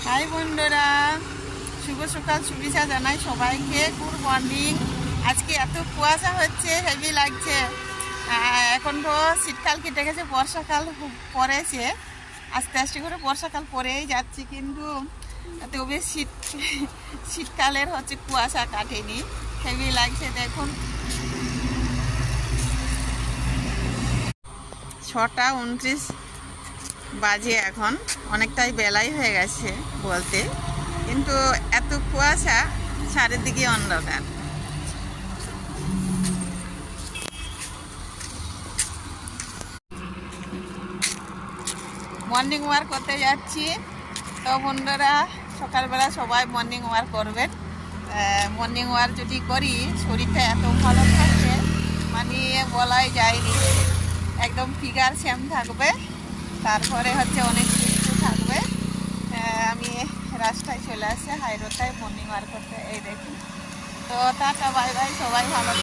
High বন্ধুরা, শুভ সকাল শুভেচ্ছা জানাই সবাইকে। Good morning. আজকে এত কুয়াশা হচ্ছে, হেভি লাগছে। এখন তো শীতকাল কেটে গেছে, বর্ষাকাল পড়েছে। আস্তে আস্তে করে বর্ষাকাল পরেই যাচ্ছে, কিন্তু তবে শীতকালের কুয়াশা কাটেনি। হেভি লাগছে। দেখুন 6:29 বাজে। এখন অনেকটাই বেলাই হয়ে গেছে বলতে, কিন্তু এত কুয়াশা, চারিদিকে অন্ধকার। মর্নিং ওয়াক করতে যাচ্ছি। তো বন্ধুরা, সকালবেলা সবাই মর্নিং ওয়াক করবেন। মর্নিং ওয়াক যদি করি, শরীরটা এত ভালো থাকবে, মানে বলাই যায়নি। একদম ফিগার সেম থাকবে, তারপরে অনেক সুস্থ থাকবে। আমি রাস্তায় চলে আসছে, হাই রোডটায় মর্নিং ওয়াক করতে। এই দেখুন। তো টাটা, বাই বাই, সবাই ভালো।